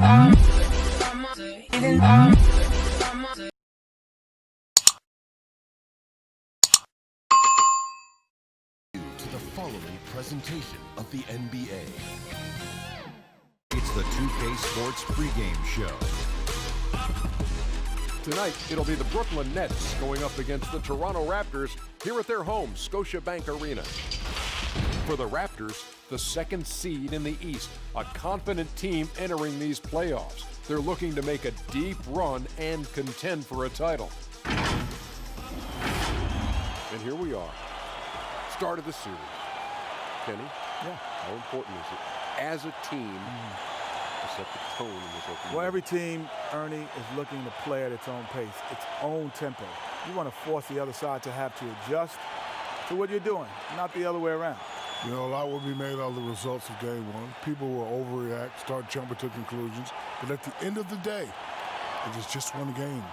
To the following presentation of the NBA. It's the 2K Sports pregame show. Tonight, it'll be the Brooklyn Nets going up against the Toronto Raptors here at their home, Scotiabank Arena. For the Raptors, the second seed in the East, a confident team entering these playoffs. They're looking to make a deep run and contend for a title. And here we are. Start of the series. Kenny? Yeah. How important is it as a team to set the tone in this opening? Well, every team, Ernie, is looking to play at its own pace, its own tempo. You want to force the other side to have to adjust to what you're doing, not the other way around. You know, a lot will be made out of the results of game one. People will overreact, start jumping to conclusions. But at the end of the day, it is just one game.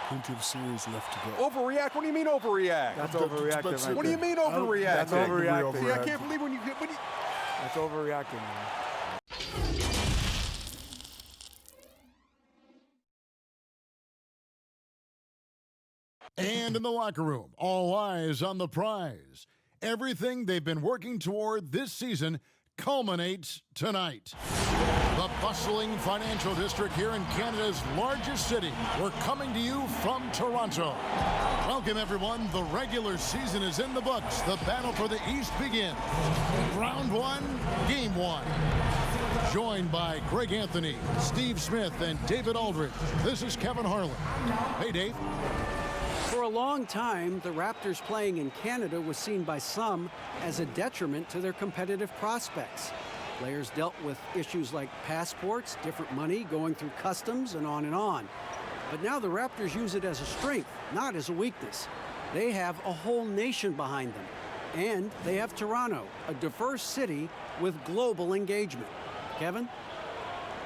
Plenty of series left to go. Overreact? What do you mean overreact? That's overreacting right there. What do you mean overreact? That's overreacting. See, I can't believe when you... That's overreacting, man. And in the locker room, all eyes on the prize. Everything they've been working toward this season culminates tonight. The bustling financial district here in Canada's largest city. We're coming to you from Toronto. Welcome, everyone. The regular season is in the books. The battle for the East begins. Round one, game one. Joined by Greg Anthony, Steve Smith, and David Aldridge. This is Kevin Harlan. Hey, Dave. For a long time, the Raptors playing in Canada was seen by some as a detriment to their competitive prospects. Players dealt with issues like passports, different money, going through customs, and on and on. But now the Raptors use it as a strength, not as a weakness. They have a whole nation behind them. And they have Toronto, a diverse city with global engagement. Kevin?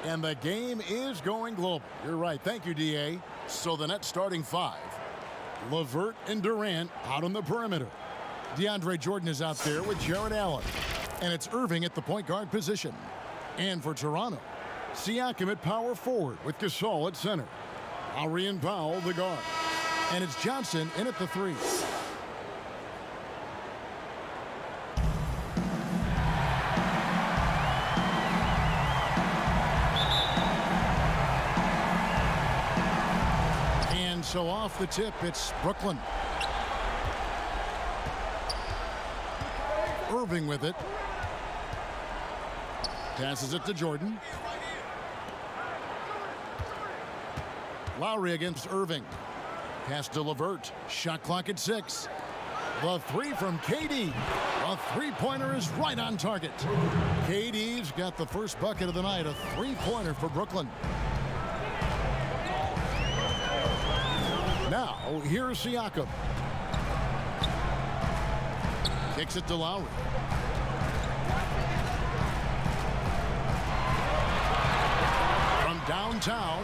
And the game is going global. You're right. Thank you, D.A. So the Nets starting five. LeVert and Durant out on the perimeter. DeAndre Jordan is out there with Jared Allen. And it's Irving at the point guard position. And for Toronto, Siakam at power forward with Gasol at center. Lowry and Powell the guard. And it's Johnson in at the three. So off the tip, it's Brooklyn. Irving with it. Passes it to Jordan. Lowry against Irving. Pass to LeVert. Shot clock at 6. The three from KD. A three-pointer is right on target. KD's got the first bucket of the night. A three-pointer for Brooklyn. Now, here's Siakam. Kicks it to Lowry. From downtown,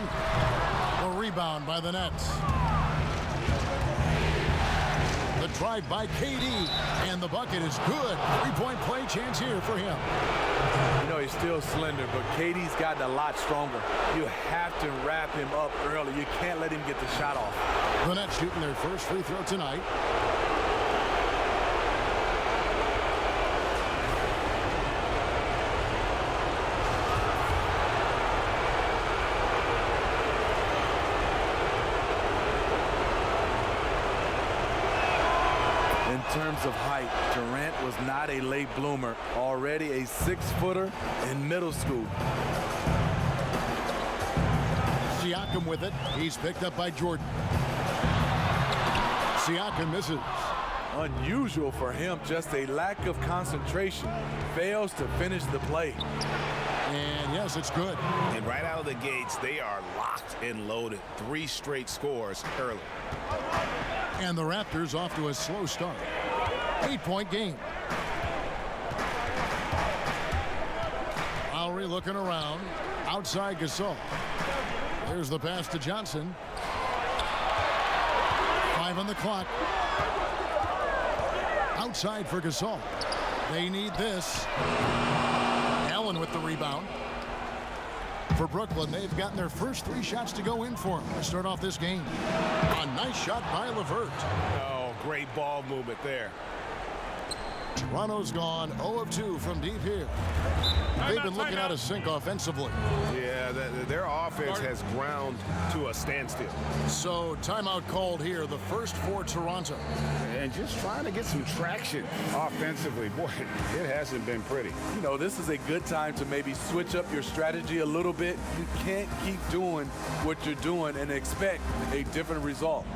a rebound by the Nets. The drive by KD, and the bucket is good. Three-point play chance here for him. You know, he's still slender, but KD's gotten a lot stronger. You have to wrap him up early. You can't let him get the shot off. The Nets shooting their first free throw tonight. In terms of height, Durant was not a late bloomer. Already a 6-footer in middle school. Siakam with it. He's picked up by Jordan. Siakam misses. Unusual for him, just a lack of concentration. Fails to finish the play. And yes, it's good. And right out of the gates, they are locked and loaded. 3 straight scores early. And the Raptors off to a slow start. 8-point game. Lowry looking around. Outside Gasol. There's the pass to Johnson. 5 on the clock. Outside for Gasol. They need this. Allen with the rebound. For Brooklyn, they've gotten their first 3 shots to go in for them to start off this game. A nice shot by LeVert. Oh, great ball movement there. Toronto's gone 0 of 2 from deep here. They've been looking out of sync offensively. Yeah, their offense has ground to a standstill. So timeout called here, the first for Toronto. And just trying to get some traction offensively. Boy, it hasn't been pretty. You know, this is a good time to maybe switch up your strategy a little bit. You can't keep doing what you're doing and expect a different result.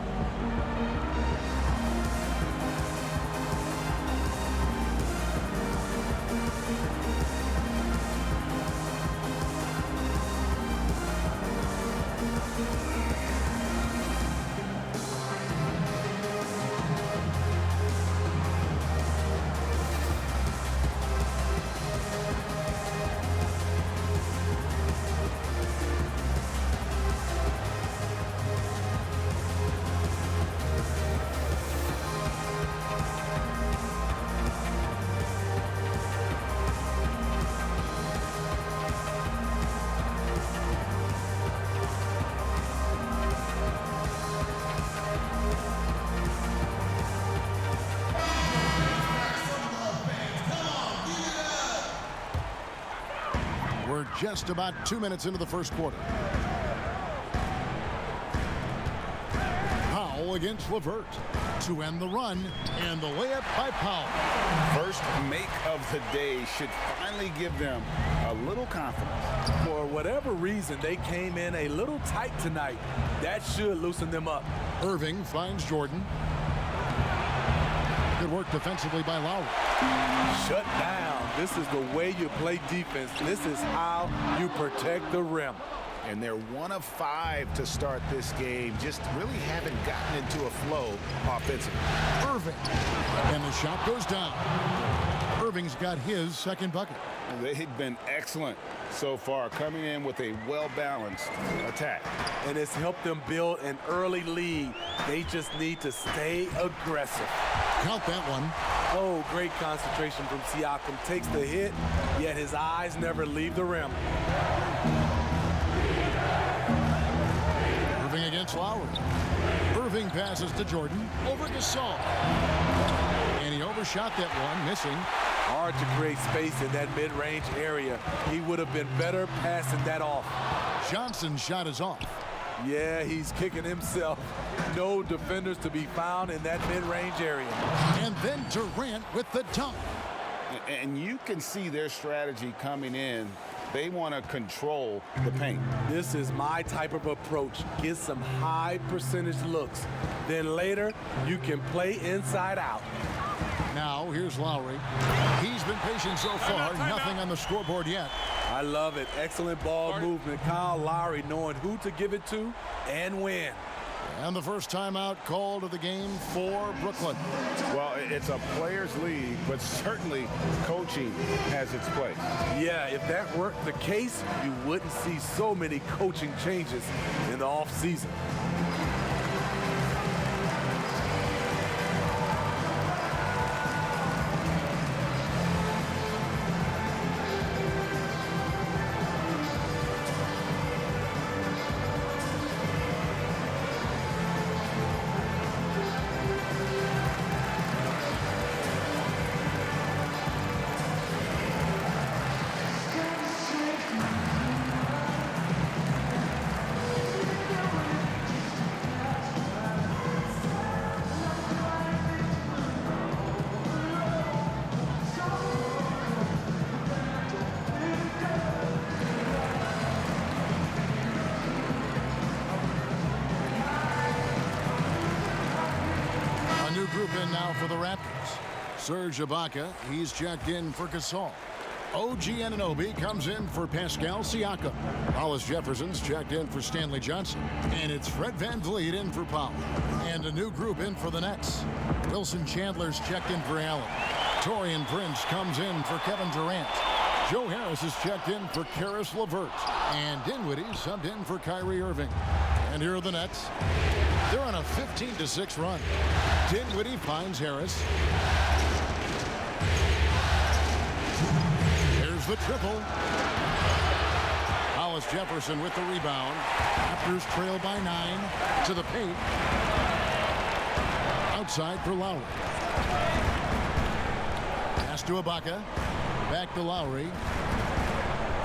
We're just about 2 minutes into the first quarter. Powell against LeVert to end the run, and the layup by Powell. First make of the day should finally give them a little confidence. For whatever reason, they came in a little tight tonight. That should loosen them up. Irving finds Jordan. Good work defensively by Lowry. Shut down. This is the way you play defense. This is how you protect the rim. And they're 1 of 5 to start this game. Just really haven't gotten into a flow offensively. Irving. And the shot goes down. Irving's got his second bucket. They've been excellent so far, coming in with a well-balanced attack. And it's helped them build an early lead. They just need to stay aggressive. Count that one. Oh, great concentration from Siakam. Takes the hit, yet his eyes never leave the rim. Irving against Lowry. Irving passes to Jordan. Over Gasol. And he overshot that one, missing. Hard to create space in that mid-range area. He would have been better passing that off. Johnson's shot is off. Yeah, he's kicking himself. No defenders to be found in that mid-range area. And then Durant with the dunk. And you can see their strategy coming in. They want to control the paint. This is my type of approach. Get some high percentage looks. Then later, you can play inside out. Now, here's Lowry. He's been patient so far. Nothing on the scoreboard yet. I love it. Excellent ball movement. Kyle Lowry knowing who to give it to and when. And the first timeout called of the game for Brooklyn. Well, it's a players' league, but certainly coaching has its place. Yeah, if that weren't the case, you wouldn't see so many coaching changes in the offseason. Group in now for the Raptors. Serge Ibaka, he's checked in for Gasol. OG Anunoby comes in for Pascal Siakam. Hollis Jefferson's checked in for Stanley Johnson. And it's Fred VanVleet in for Powell. And a new group in for the Nets. Wilson Chandler's checked in for Allen. Taurean Prince comes in for Kevin Durant. Joe Harris is checked in for Karis LeVert. And Dinwiddie subbed in for Kyrie Irving. And here are the Nets. They're on a 15-6 run. Dinwiddie finds Harris. Here's the triple. Hollis Jefferson with the rebound. Raptors trail by 9 to the paint. Outside for Lowry. Pass to Ibaka. Back to Lowry.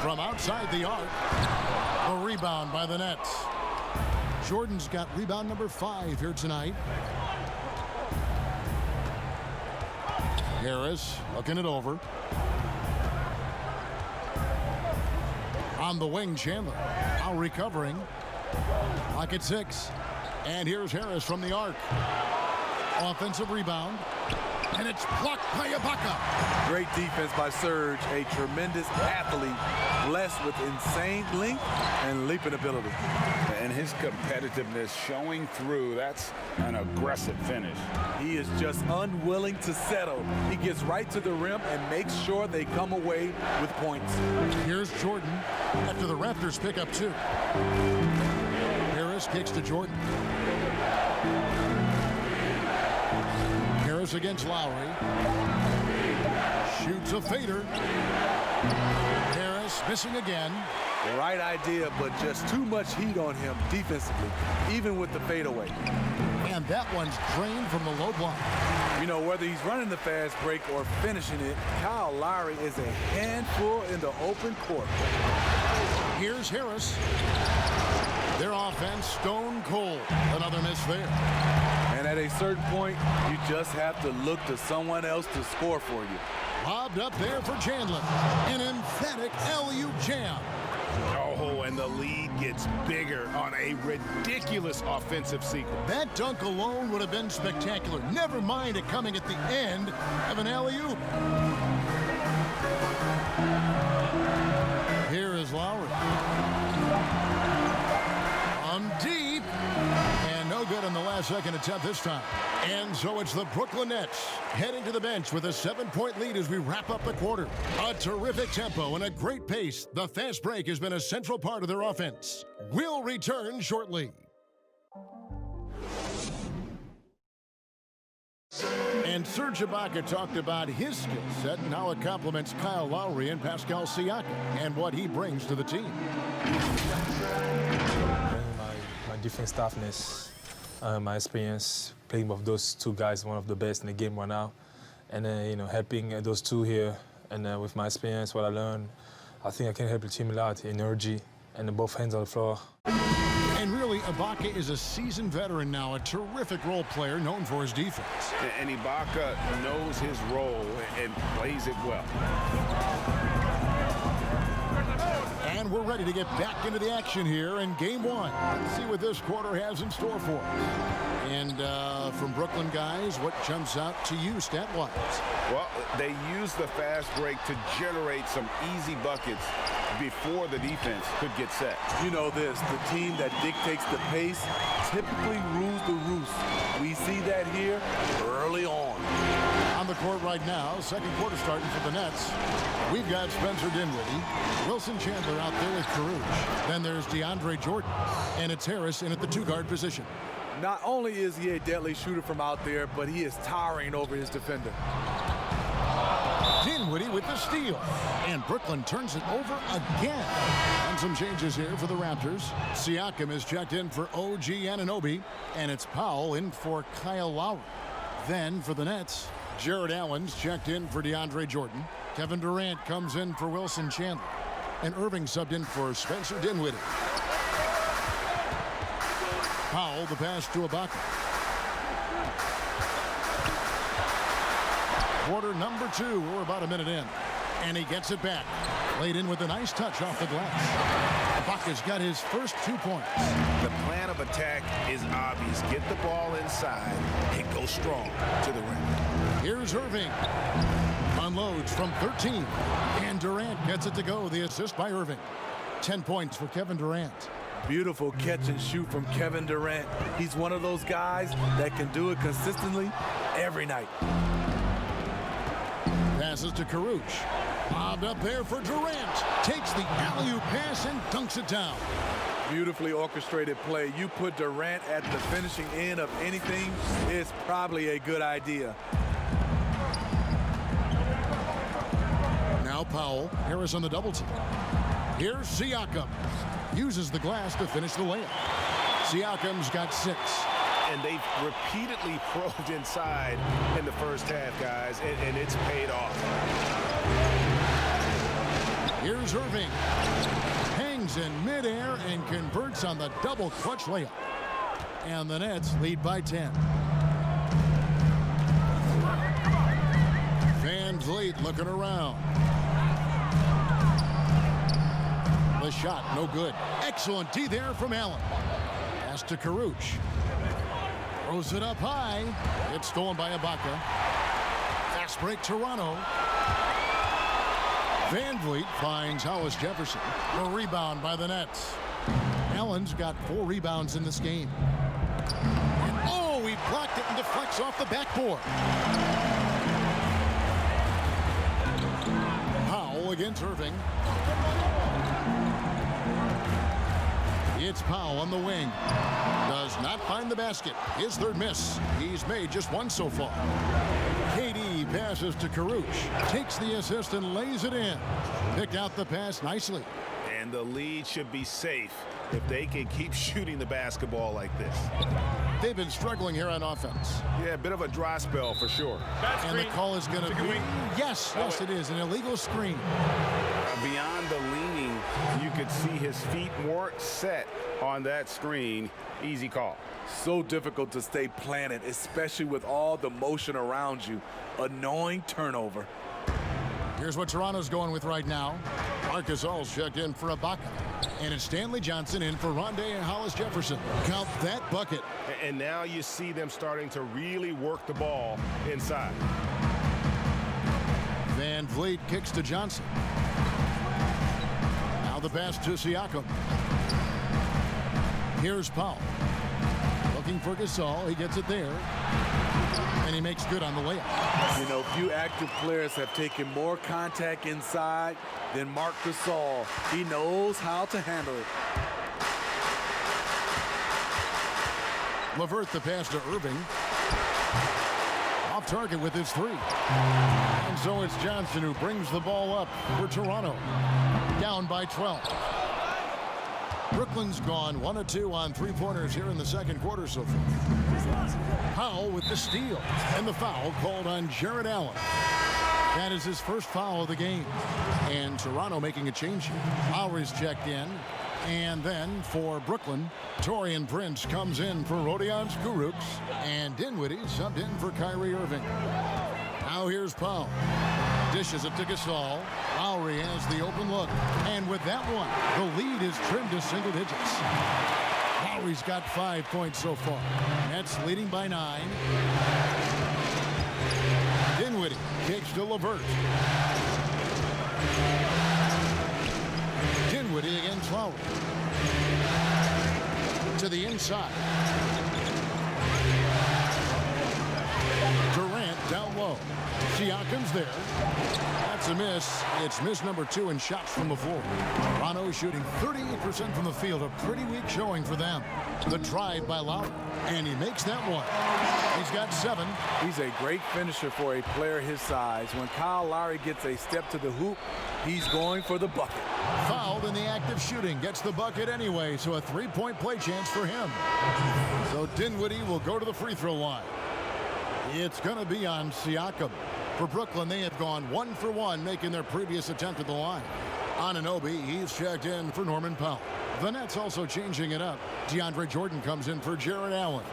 From outside the arc. A rebound by the Nets. Jordan's got rebound number 5 here tonight. Harris looking it over. On the wing, Chandler. Now recovering. Lock at 6. And here's Harris from the arc. Offensive rebound. And it's blocked by Ibaka. Great defense by Serge, a tremendous athlete, blessed with insane length and leaping ability. And his competitiveness showing through. That's an aggressive finish. He is just unwilling to settle. He gets right to the rim and makes sure they come away with points. Here's Jordan after the Raptors pick up 2. Harris kicks to Jordan. Harris against Lowry. Shoots a fader. Harris missing again. The right idea, but just too much heat on him defensively, even with the fadeaway. And that one's drained from the low block. You know, whether he's running the fast break or finishing it, Kyle Lowry is a handful in the open court. Here's Harris. Their offense stone cold. Another miss there. And at a certain point, you just have to look to someone else to score for you. Lobbed up there for Chandler. An emphatic LU jam. Oh, and the lead gets bigger on a ridiculous offensive sequence. That dunk alone would have been spectacular. Never mind it coming at the end of an alley-oop. Here is Lowry. On deep. And no good on the last-second attempt this time. And so it's the Brooklyn Nets heading to the bench with a 7-point lead as we wrap up the quarter. A terrific tempo and a great pace. The fast break has been a central part of their offense. We'll return shortly. And Serge Ibaka talked about his skill set and how it complements Kyle Lowry and Pascal Siakam and what he brings to the team. My defense toughness, my experience playing with those two guys, one of the best in the game right now, and then helping those two here, and with my experience, what I learned, I think I can help the team a lot, energy, and both hands on the floor. And really, Ibaka is a seasoned veteran now, a terrific role player known for his defense. And Ibaka knows his role and plays it well. And we're ready to get back into the action here in Game 1. Let's see what this quarter has in store for us. And from Brooklyn guys, what jumps out to you stat-wise? Well, they use the fast break to generate some easy buckets before the defense could get set. You know this, the team that dictates the pace typically rules the roost. We see that here early on. On the court right now, second quarter starting for the Nets. We've got Spencer Dinwiddie, Wilson Chandler out there with Caruge. Then there's DeAndre Jordan, and it's Harris in at the 2-guard position. Not only is he a deadly shooter from out there, but he is towering over his defender. Dinwiddie with the steal. And Brooklyn turns it over again. And some changes here for the Raptors. Siakam is checked in for OG Anunoby. And it's Powell in for Kyle Lowry. Then for the Nets, Jared Allen's checked in for DeAndre Jordan. Kevin Durant comes in for Wilson Chandler. And Irving subbed in for Spencer Dinwiddie. Powell, the pass to Ibaka. Quarter number 2. We're about a minute in. And he gets it back. Laid in with a nice touch off the glass. Ibaka's got his first 2 points. The plan of attack is obvious. Get the ball inside and go strong to the rim. Here's Irving. Unloads from 13. And Durant gets it to go. The assist by Irving. 10 points for Kevin Durant. Beautiful catch and shoot from Kevin Durant. He's one of those guys that can do it consistently every night. Passes to Caruge. Lobbed up there for Durant. Takes the alley-oop pass and dunks it down. Beautifully orchestrated play. You put Durant at the finishing end of anything, it's probably a good idea. Now Powell. Harris on the double team. Here's Siakam. uses the glass to finish the layup. Siakam's got 6. And they've repeatedly probed inside in the first half, guys, and it's paid off. Here's Irving. Hangs in midair and converts on the double clutch layup. And the Nets lead by 10. Van Vliet looking around. The shot, no good. Excellent D there from Allen. Pass to Karuch. Throws it up high. It's stolen by Ibaka. Fast break, Toronto. Van Vliet finds Hollis Jefferson. A rebound by the Nets. Allen's got 4 rebounds in this game. And oh, he blocked it and deflects off the backboard. Powell against Irving. It's Powell on the wing. Does not find the basket. His 3rd miss. He's made just 1 so far. KD passes to Karuch. Takes the assist and lays it in. Picked out the pass nicely. And the lead should be safe if they can keep shooting the basketball like this. They've been struggling here on offense. Yeah, a bit of a dry spell for sure. And the call is going to be... Yes, it is. An illegal screen. Beyond the leaning, you could see his feet weren't set on that screen. Easy call. So difficult to stay planted, especially with all the motion around you. Annoying turnover. Here's what Toronto's going with right now. Marcus All's checked in for Ibaka. And it's Stanley Johnson in for Rondé and Hollis Jefferson. Count that bucket. And now you see them starting to really work the ball inside. Van Vliet kicks to Johnson. Now the pass to Siakam. Here's Powell. Looking for Gasol. He gets it there. And he makes good on the layup. You know, few active players have taken more contact inside than Marc Gasol. He knows how to handle it. LeVert the pass to Irving. Off target with his 3. And so it's Johnson who brings the ball up for Toronto. Down by 12. Brooklyn's gone 1 of 2 on 3-pointers here in the second quarter so far. Powell with the steal. And the foul called on Jared Allen. That is his first foul of the game. And Toronto making a change here. Lowry's checked in. And then for Brooklyn, Taurean Prince comes in for Rodion Kurucs. And Dinwiddie subbed in for Kyrie Irving. Now here's Powell. Dishes it to Gasol. Lowry has the open look. And with that one, the lead is trimmed to single digits. Lowry's got 5 points so far. Nets leading by 9. Dinwiddie kicks to LeVert. Dinwiddie against Lowry. To the inside. Durant down low. Siakam's there. That's a miss. It's miss number 2 in shots from the floor. Toronto shooting 38% from the field. A pretty weak showing for them. The drive by Lowry. And he makes that one. He's got 7. He's a great finisher for a player his size. When Kyle Lowry gets a step to the hoop, he's going for the bucket. Fouled in the act of shooting. Gets the bucket anyway, so a 3-point play chance for him. So Dinwiddie will go to the free throw line. It's going to be on Siakam. For Brooklyn, they have gone 1 for 1, making their previous attempt at the line. Anunoby, he's checked in for Norman Powell. The Nets also changing it up. DeAndre Jordan comes in for Jared Allen.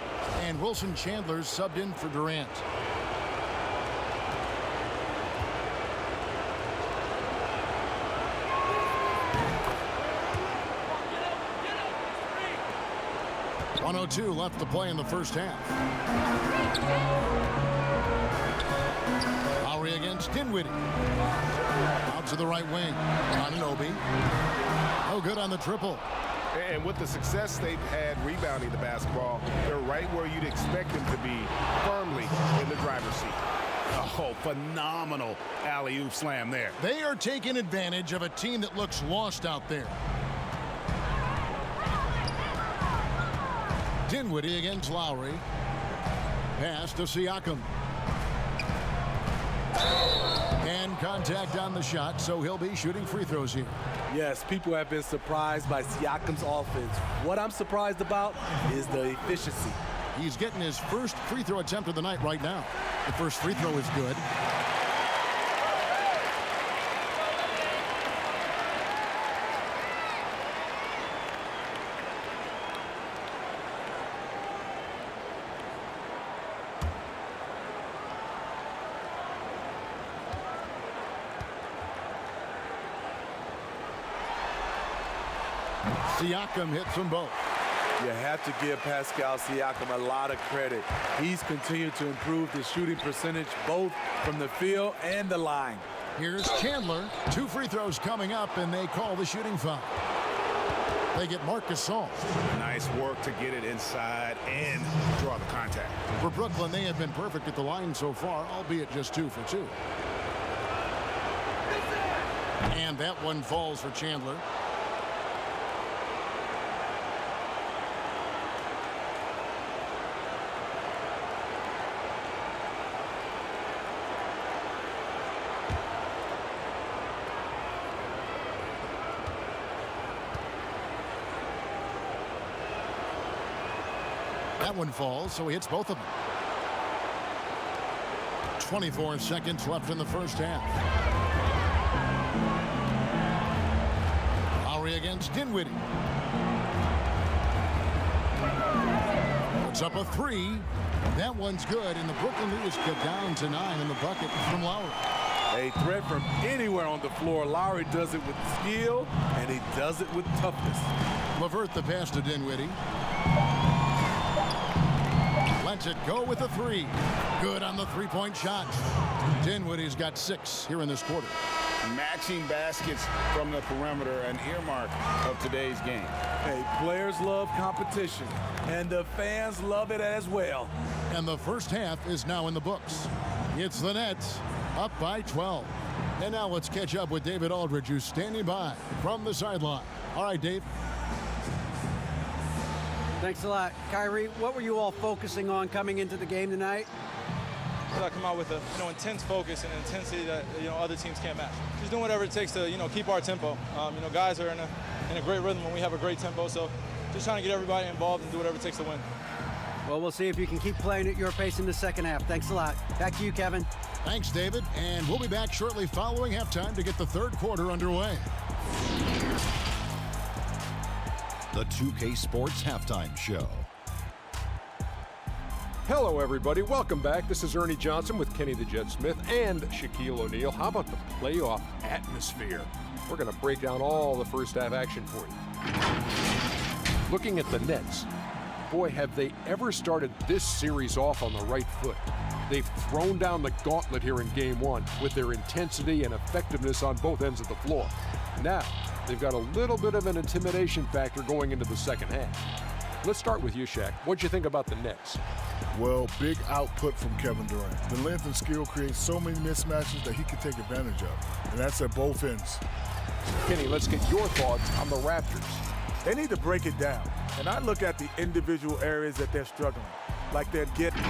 And Wilson Chandler's subbed in for Durant. .102 left to play in the first half. Lowry against Dinwiddie. Out to the right wing. Anunoby. No good on the triple. And with the success they've had rebounding the basketball, they're right where you'd expect them to be, firmly in the driver's seat. Oh, phenomenal alley-oop slam there. They are taking advantage of a team that looks lost out there. Dinwiddie against Lowry. Pass to Siakam. And contact on the shot, so he'll be shooting free throws here. Yes, people have been surprised by Siakam's offense. What I'm surprised about is the efficiency. He's getting his first free throw attempt of the night right now. The first free throw is good. Siakam hits them both. You have to give Pascal Siakam a lot of credit. He's continued to improve his shooting percentage both from the field and the line. Here's Chandler. 2 free throws coming up, and they call the shooting foul. They get Marc Gasol. Nice work to get it inside and draw the contact. For Brooklyn, they have been perfect at the line so far, albeit just 2 for 2. And that one falls for Chandler. That one falls, so he hits both of them. 24 seconds left in the first half. Lowry against Dinwiddie. Puts up a 3. That one's good, and the Brooklyn lead is cut down to 9 in the bucket from Lowry. A threat from anywhere on the floor. Lowry does it with skill, and he does it with toughness. LeVert the pass to Dinwiddie. Lets it go with a 3. Good on the three-point shot. Dinwiddie's got 6 here in this quarter. Matching baskets from the perimeter, an earmark of today's game. Hey, players love competition, and the fans love it as well. And the first half is now in the books. It's the Nets up by 12. And now let's catch up with David Aldridge, who's standing by from the sideline. All right, Dave. Thanks a lot. Kyrie, what were you all focusing on coming into the game tonight? I come out with a intense focus and intensity that other teams can't match. Just doing whatever it takes to keep our tempo. Guys are in a great rhythm when we have a great tempo. So just trying to get everybody involved and do whatever it takes to win. Well, we'll see if you can keep playing at your pace in the second half. Thanks a lot. Back to you, Kevin. Thanks, David. And we'll be back shortly following halftime to get the third quarter underway. The 2K Sports Halftime Show. Hello, everybody. Welcome back. This is Ernie Johnson with Kenny the Jet Smith and Shaquille O'Neal. How about the playoff atmosphere? We're going to break down all the first half action for you. Looking at the Nets, boy, have they ever started this series off on the right foot. They've thrown down the gauntlet here in Game 1 with their intensity and effectiveness on both ends of the floor. Now, they've got a little bit of an intimidation factor going into the second half. Let's start with you, Shaq. What'd you think about the Nets? Well, big output from Kevin Durant. The length and skill creates so many mismatches that he can take advantage of, and that's at both ends. Kenny, let's get your thoughts on the Raptors. They need to break it down, and I look at the individual areas that they're struggling, like they're getting.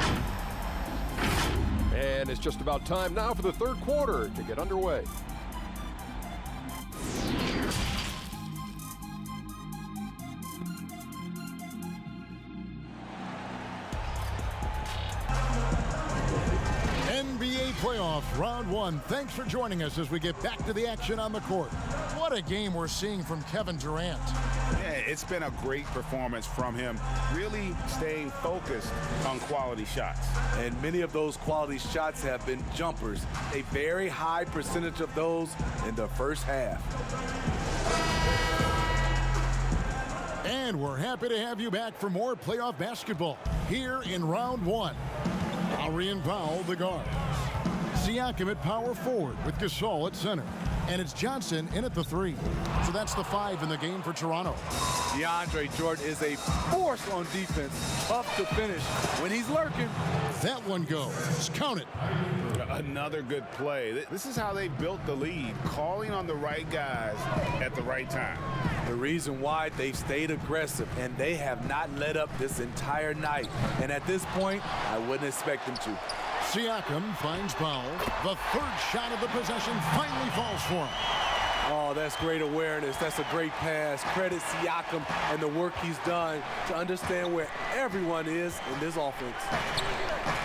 And it's just about time now for the third quarter to get underway. NBA playoff round 1. Thanks for joining us as we get back to the action on the court. What a game we're seeing from Kevin Durant. Yeah, it's been a great performance from him, really staying focused on quality shots. And many of those quality shots have been jumpers. A very high percentage of those in the first half. And we're happy to have you back for more playoff basketball here in round 1. Lowry and Powell, the guards. Siakam at power forward with Gasol at center. And it's Johnson in at the 3. So that's the 5 in the game for Toronto. DeAndre Jordan is a force on defense, tough to finish when he's lurking. That one goes. Count it. Another good play. This is how they built the lead, calling on the right guys at the right time. The reason why they've stayed aggressive, and they have not let up this entire night. And at this point, I wouldn't expect them to. Siakam finds Powell. The third shot of the possession finally falls for him. Oh, that's great awareness. That's a great pass. Credit Siakam and the work he's done to understand where everyone is in this offense.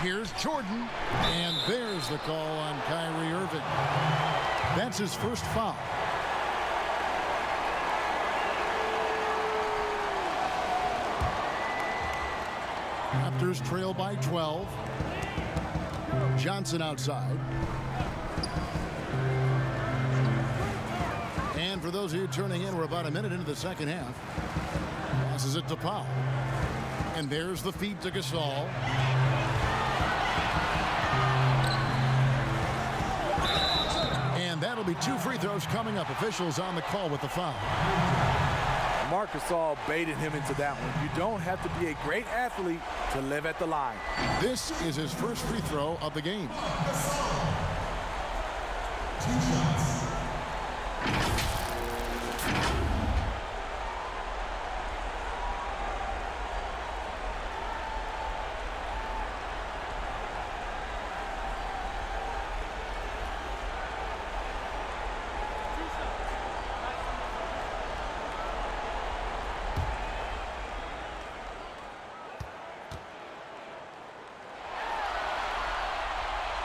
Here's Jordan, and there's the call on Kyrie Irving. That's his first foul. Raptors trail by 12. Johnson outside. And for those of you turning in, we're about a minute into the second half. Passes it to Powell. And there's the feed to Gasol. And that'll be 2 free throws coming up. Officials on the call with the foul. Marc Gasol baited him into that one. You don't have to be a great athlete to live at the line. This is his first free throw of the game.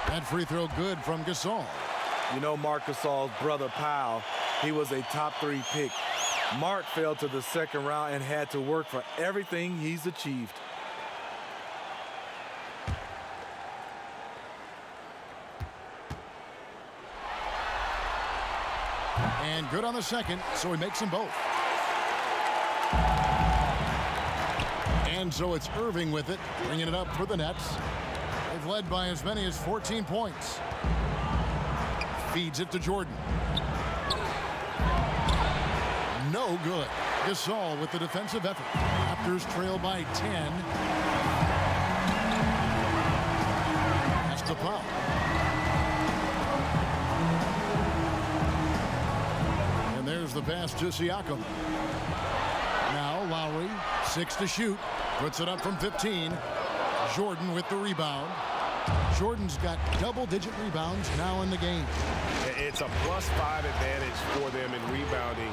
That free throw good from Gasol. You know Marc Gasol's brother Powell, he was a top 3 pick. Marc fell to the second round and had to work for everything he's achieved. And good on the second, so he makes them both. And so it's Irving with it, bringing it up for the Nets. They've led by as many as 14 points. Feeds it to Jordan. No good. Gasol with the defensive effort. Raptors trail by 10. Pass to Powell. And there's the pass to Siakam. Now Lowry, 6 to shoot. Puts it up from 15. Jordan with the rebound. Jordan's got double-digit rebounds now in the game. It's a +5 advantage for them in rebounding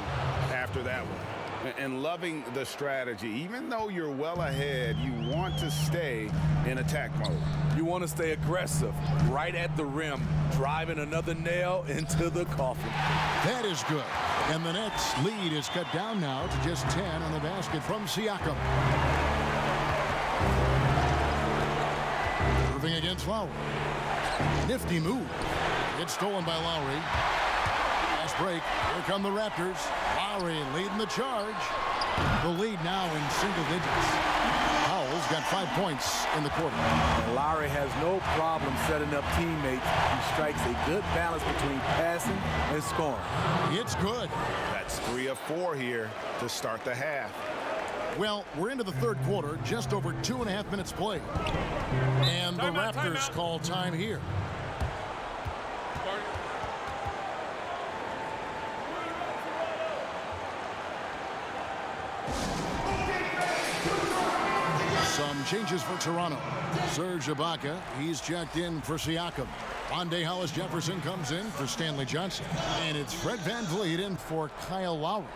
after that one. And loving the strategy. Even though you're well ahead, you want to stay in attack mode. You want to stay aggressive, right at the rim, driving another nail into the coffin. That is good. And the Nets' lead is cut down now to just 10 on the basket from Siakam. Irving against Lowry. Nifty move. It's stolen by Lowry. Fast break. Here come the Raptors. Lowry leading the charge. The lead now in single digits. Powell's got 5 points in the quarter. And Lowry has no problem setting up teammates. He strikes a good balance between passing and scoring. It's good. That's 3 of 4 here to start the half. Well, we're into the third quarter, just over 2.5 minutes played. And the Raptors call time here. Some changes for Toronto. Serge Ibaka, he's checked in for Siakam. Rondé Hollis-Jefferson comes in for Stanley Johnson. And it's Fred VanVleet in for Kyle Lowry.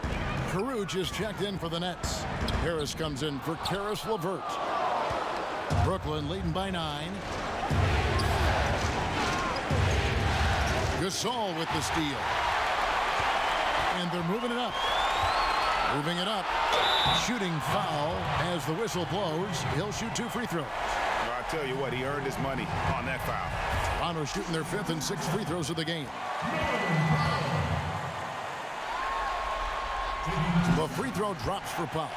Caruth is checked in for the Nets. Harris comes in for Karis LeVert. Brooklyn leading by 9. Gasol with the steal. And they're moving it up. Moving it up. Shooting foul as the whistle blows. He'll shoot 2 free throws. Well, I tell you what, he earned his money on that foul. Toronto shooting their 5th and 6th free throws of the game. The free throw drops for Powell.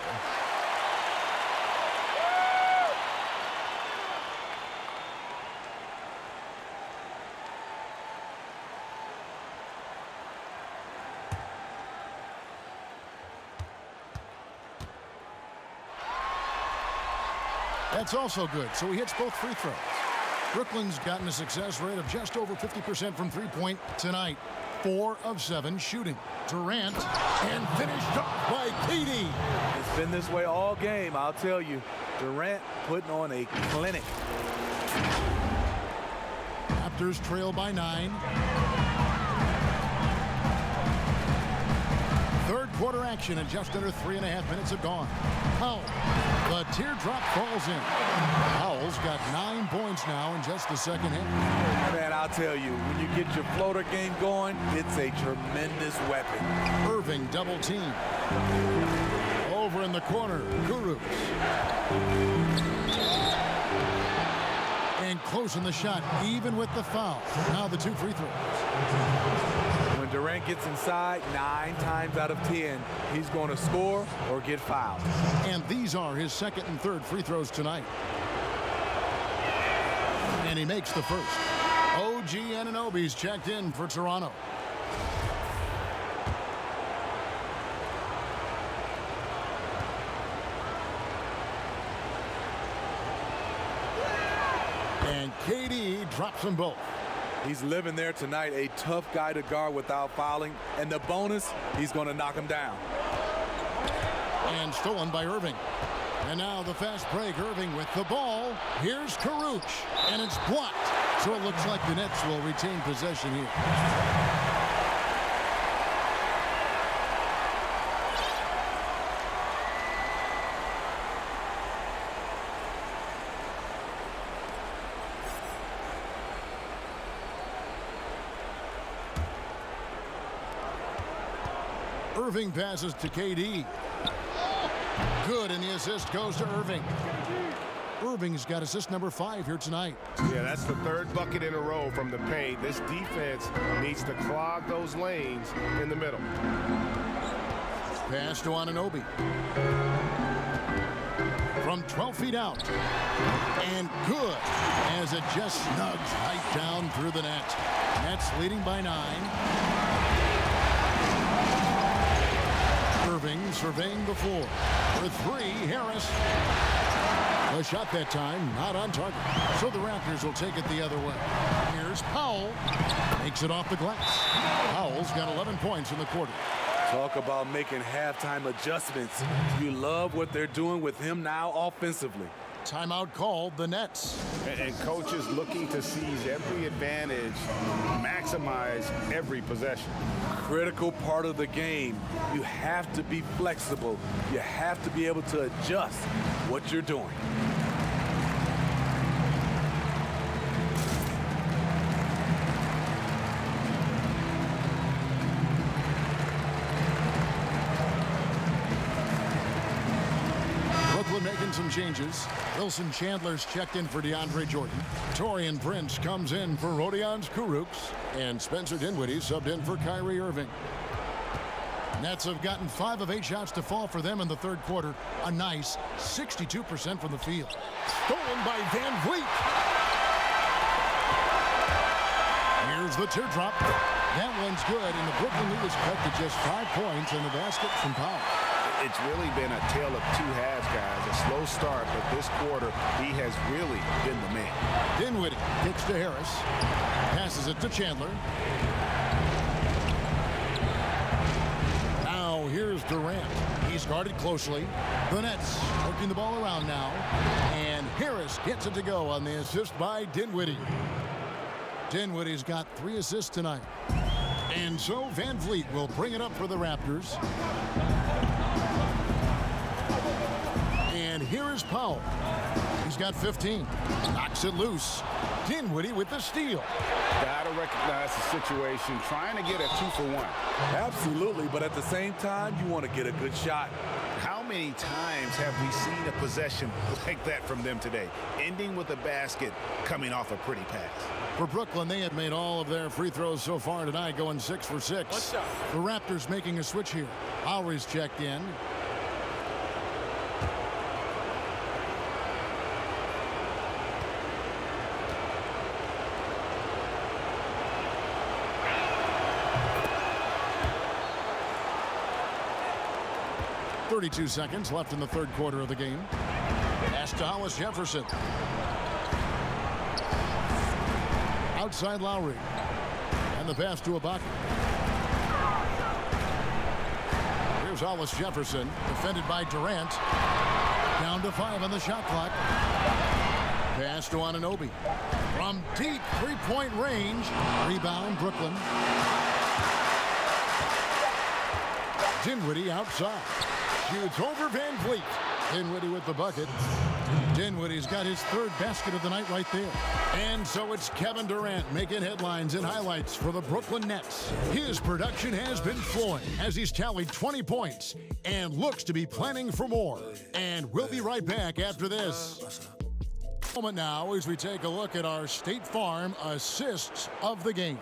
That's also good, so he hits both free throws. Brooklyn's gotten a success rate of just over 50% from three-point tonight. 4 of 7 shooting. Durant, and finished off by KD. It's been this way all game, I'll tell you. Durant putting on a clinic. Raptors trail by 9. Third quarter action and just under 3.5 minutes have gone. Powell, the teardrop falls in. Powell's got 9 points now in just the second half. Man, I'll tell you, when you get your floater game going, it's a tremendous weapon. Irving double team. Over in the corner, Kurucs. And closing the shot, even with the foul. Now the 2 free throws. When Durant gets inside, 9 times out of 10, he's going to score or get fouled. And these are his second and third free throws tonight. And he makes the first. OG Anunoby's checked in for Toronto. And KD drops them both. He's living there tonight, a tough guy to guard without fouling. And the bonus, he's going to knock him down. And stolen by Irving. And now the fast break. Irving with the ball. Here's Kurucs. And it's blocked. So it looks like the Nets will retain possession here. Irving passes to KD. Good, and the assist goes to Irving. Irving's got assist number 5 here tonight. Yeah, that's the third bucket in a row from the paint. This defense needs to clog those lanes in the middle. Pass to Anunoby. From 12 feet out. And good, as it just snugs right down through the net. Nets leading by 9. Irving surveying the floor. For 3, Harris. The shot that time, not on target. So the Raptors will take it the other way. Here's Powell. Makes it off the glass. Powell's got 11 points in the quarter. Talk about making halftime adjustments. You love what they're doing with him now offensively. Timeout called, the Nets. And coaches looking to seize every advantage, maximize every possession. Critical part of the game. You have to be flexible. You have to be able to adjust what you're doing. Making some changes. Wilson Chandler's checked in for DeAndre Jordan. Taurean Prince comes in for Rodions Kurucs. And Spencer Dinwiddie subbed in for Kyrie Irving. Nets have gotten 5 of 8 shots to fall for them in the third quarter. A nice 62% from the field. Stolen by Van Vliet. Here's the teardrop. That one's good, and the Brooklyn lead is cut to just 5 points in the basket from Powell. It's really been a tale of 2 halves, guys. A slow start, but this quarter, he has really been the man. Dinwiddie kicks to Harris. Passes it to Chandler. Now here's Durant. He's guarded closely. The Nets working the ball around now. And Harris gets it to go on the assist by Dinwiddie. Dinwiddie's got 3 assists tonight. And so Van Vliet will bring it up for the Raptors. And here is Powell. He's got 15. Knocks it loose. Dinwiddie with the steal. Gotta recognize the situation. Trying to get a 2-for-1. Absolutely, but at the same time, you want to get a good shot. How many times have we seen a possession like that from them today? Ending with a basket, coming off a pretty pass. For Brooklyn, they have made all of their free throws so far tonight, going 6 for 6. The Raptors making a switch here. Lowry's checked in. .32 seconds left in the third quarter of the game. Pass to Hollis Jefferson. Outside Lowry. And the pass to Ibaka. Here's Hollis Jefferson, defended by Durant. Down to 5 on the shot clock. Pass to Anunoby. From deep three-point range. Rebound, Brooklyn. Dinwiddie outside. Shoots over Van Vliet. Dinwiddie with the bucket. Dinwiddie's got his third basket of the night right there. And so it's Kevin Durant making headlines and highlights for the Brooklyn Nets. His production has been flowing as he's tallied 20 points and looks to be planning for more. And we'll be right back after this. Moment now as we take a look at our State Farm assists of the game.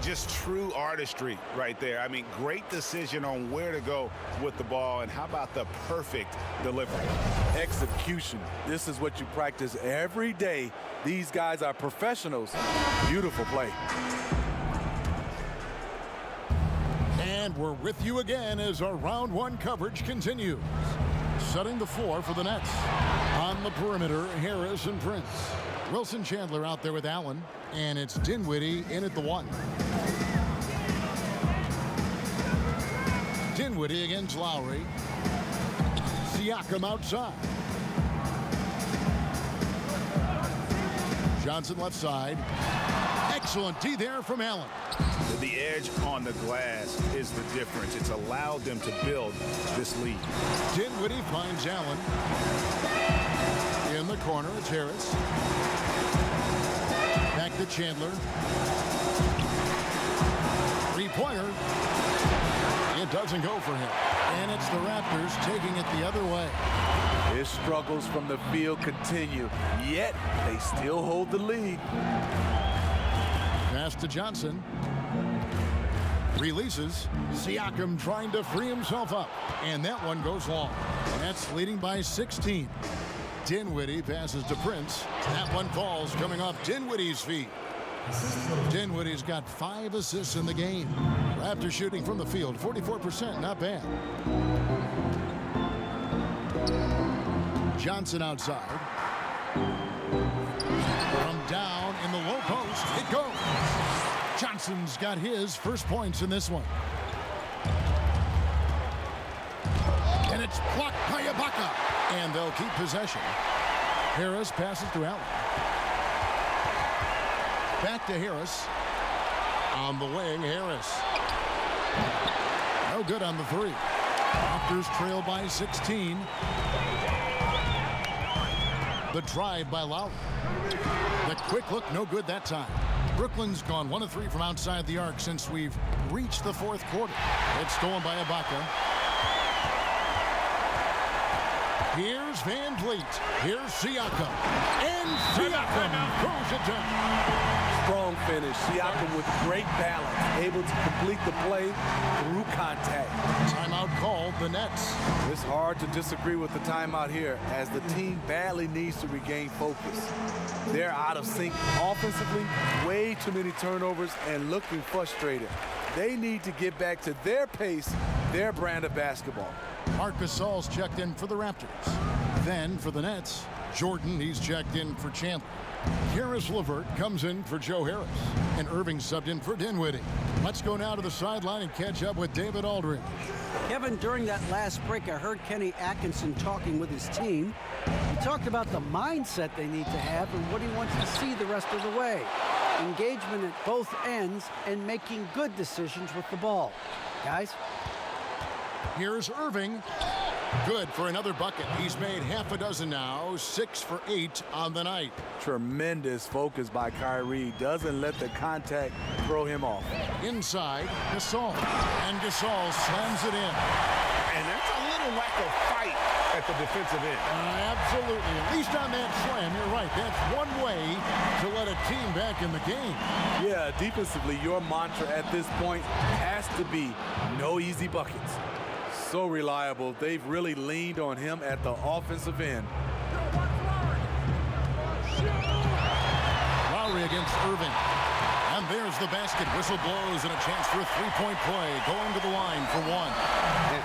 Just true artistry right there. I mean, great decision on where to go with the ball, and how about the perfect delivery? Execution. This is what you practice every day. These guys are professionals. Beautiful play. And we're with you again as our round one coverage continues. Setting the floor for the Nets. On the perimeter, Harris and Prince. Wilson Chandler out there with Allen, and it's Dinwiddie in at the one. Dinwiddie against Lowry. Siakam outside. Johnson left side. Excellent D there from Allen. The edge on the glass is the difference. It's allowed them to build this lead. Dinwiddie finds Allen. In the corner, it's Harris. Back to Chandler. Three-pointer. It doesn't go for him. And it's the Raptors taking it the other way. His struggles from the field continue, yet they still hold the lead. Pass to Johnson. Releases. Siakam trying to free himself up. And that one goes long. Nets leading by 16. Dinwiddie passes to Prince. That one falls coming off Dinwiddie's feet. Dinwiddie's got 5 assists in the game. Raptors shooting from the field, 44%, not bad. Johnson outside. From down in the low post, it goes. Johnson's got his first points in this one. And it's blocked by Ibaka. And they'll keep possession. Harris passes to Allen. Back to Harris. On the wing, Harris. No good on the three. Raptors trail by 16. The drive by Lowry. The quick look, no good that time. Brooklyn's gone 1 of 3 from outside the arc since we've reached the fourth quarter. It's stolen by Ibaka. Here's Van Vliet. Here's Siakam. And Siakam throws it down. Strong finish. Siakam with great balance. Able to complete the play through contact. Timeout called the Nets. It's hard to disagree with the timeout here as the team badly needs to regain focus. They're out of sync offensively. Way too many turnovers and looking frustrated. They need to get back to their pace, their brand of basketball. Marc Gasol's checked in for the Raptors. Then for the Nets, Jordan, he's checked in for Chandler. Karis LeVert comes in for Joe Harris. And Irving subbed in for Dinwiddie. Let's go now to the sideline and catch up with David Aldridge. Kevin, during that last break, I heard Kenny Atkinson talking with his team. He talked about the mindset they need to have and what he wants to see the rest of the way. Engagement at both ends and making good decisions with the ball. Guys? Here's Irving. Good for another bucket. He's made half a dozen now, 6 for 8 on the night. Tremendous focus by Kyrie. Doesn't let the contact throw him off. Inside, Gasol. And Gasol slams it in. And there's a little lack of fight at the defensive end. Absolutely. At least on that slam, you're right. That's one way to let a team back in the game. Yeah, defensively, your mantra at this point has to be no easy buckets. So reliable. They've really leaned on him at the offensive end. Lowry against Irving. And there's the basket. Whistle blows and a chance for a three-point play. Going to the line for one.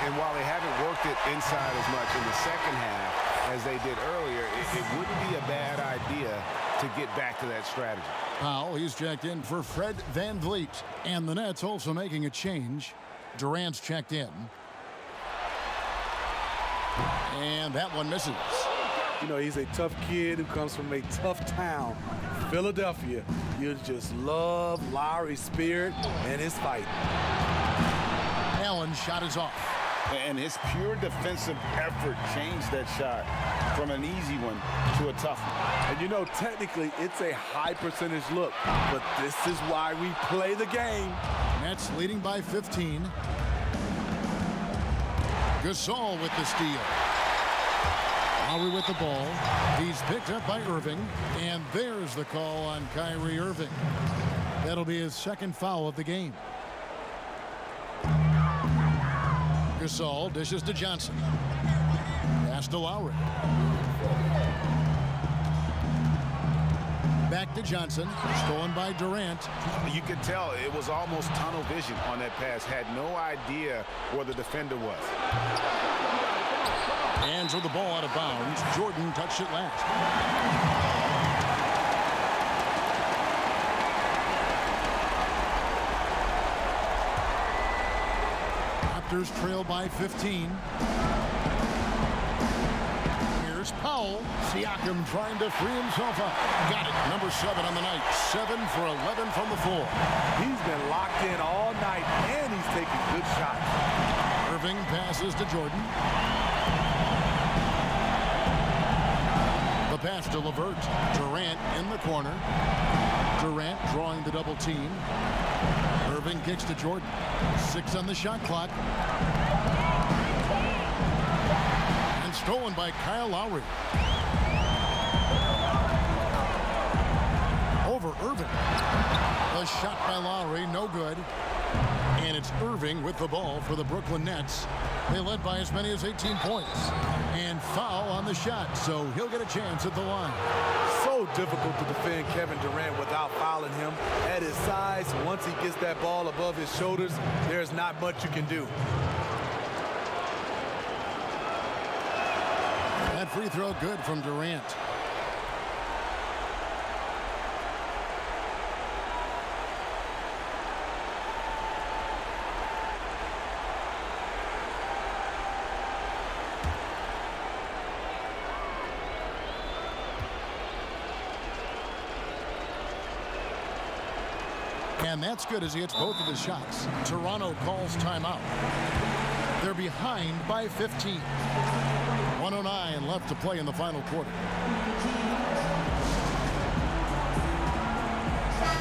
And while they haven't worked it inside as much in the second half as they did earlier, it wouldn't be a bad idea to get back to that strategy. Powell, he's checked in for Fred Van Vliet. And the Nets also making a change. Durant's checked in. And that one misses. You know, he's a tough kid who comes from a tough town, Philadelphia. You just love Lowry's spirit and his fight. Allen's shot is off. And his pure defensive effort changed that shot from an easy one to a tough one. And you know, technically, it's a high percentage look, but this is why we play the game. Nets leading by 15. Gasol with the steal. Lowry with the ball. He's picked up by Irving, and there's the call on Kyrie Irving. That'll be his second foul of the game. Gasol dishes to Johnson. Pass to Lowry. Back to Johnson. Stolen by Durant. You could tell it was almost tunnel vision on that pass. Had no idea where the defender was. Hands with the ball out of bounds. Jordan touched it last. Raptors trail by 15. Here's Powell. Siakam trying to free himself up. Got it. Number 7 on the night. 7 for 11 from the floor. He's been locked in all night, and he's taking good shots. Irving passes to Jordan. The pass to LeVert. Durant in the corner. Durant drawing the double team. Irving kicks to Jordan. 6 on the shot clock. And stolen by Kyle Lowry. Over Irving. A shot by Lowry, no good. And it's Irving with the ball for the Brooklyn Nets. They led by as many as 18 points. And foul on the shot, so he'll get a chance at the line. So difficult to defend Kevin Durant without fouling him. At his size, once he gets that ball above his shoulders, there's not much you can do. That free throw good from Durant. And that's good as he hits both of his shots. Toronto calls timeout. They're behind by 15. 1:09 left to play in the final quarter.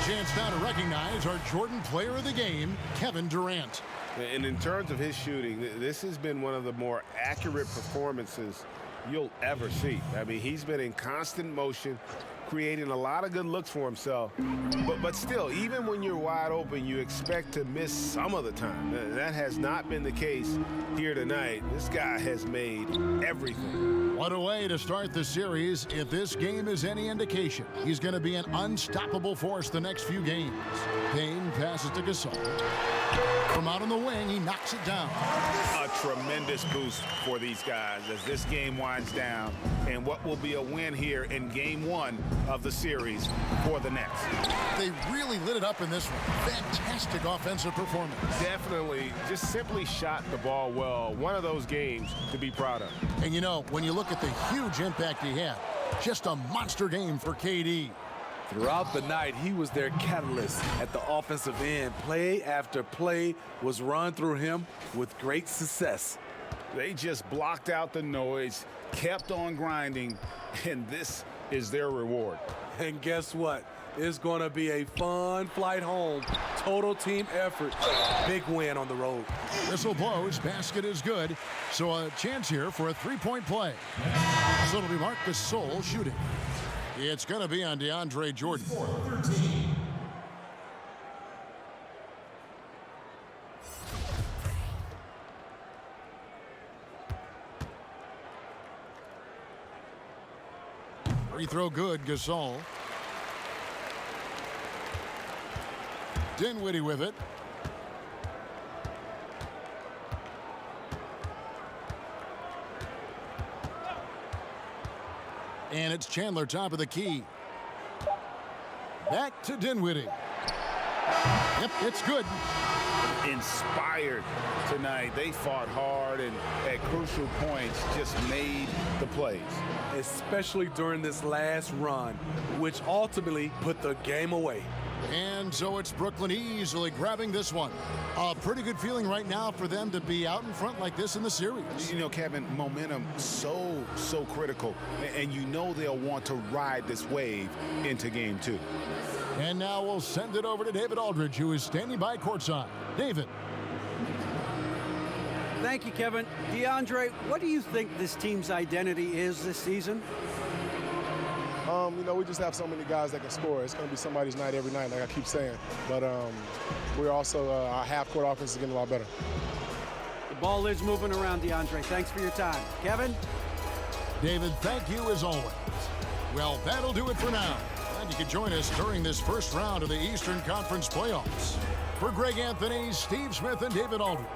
Chance now to recognize our Jordan player of the game, Kevin Durant. And in terms of his shooting, this has been one of the more accurate performances you'll ever see. I mean, he's been in constant motion, creating a lot of good looks for himself. But still, even when you're wide open, you expect to miss some of the time. That has not been the case here tonight. This guy has made everything. What a way to start the series. If this game is any indication, he's going to be an unstoppable force the next few games. Payne passes to Gasol. From out on the wing, he knocks it down. A tremendous boost for these guys as this game winds down, and what will be a win here in game 1 of the series for the Nets. They really lit it up in this one. Fantastic offensive performance. Definitely just simply shot the ball well. One of those games to be proud of. And you know, when you look at the huge impact he had, just a monster game for KD. Throughout the night, he was their catalyst at the offensive end. Play after play was run through him with great success. They just blocked out the noise, kept on grinding, and this is their reward. And guess what? It's going to be a fun flight home. Total team effort. Big win on the road. Whistle blows. Basket is good. So a chance here for a three-point play. So it'll be Marcus Gasol shooting. It's going to be on DeAndre Jordan. 4-13. Free throw good, Gasol. Dinwiddie with it. And it's Chandler top of the key. Back to Dinwiddie. Yep, it's good. inspired tonight. They fought hard and at crucial points just made the plays. Especially during this last run, which ultimately put the game away. And so it's Brooklyn easily grabbing this one. A pretty good feeling right now for them to be out in front like this in the series. You know, Kevin, momentum so critical. And you know they'll want to ride this wave into game 2. And now we'll send it over to David Aldridge, who is standing by courtside. David. Thank you, Kevin. DeAndre, what do you think this team's identity is this season? You know, we just have so many guys that can score. It's going to be somebody's night every night, like I keep saying. But we're also, our half-court offense is getting a lot better. The ball is moving around, DeAndre. Thanks for your time. Kevin? David, thank you as always. Well, that'll do it for now. And you can join us during this first round of the Eastern Conference playoffs. For Greg Anthony, Steve Smith, and David Aldridge,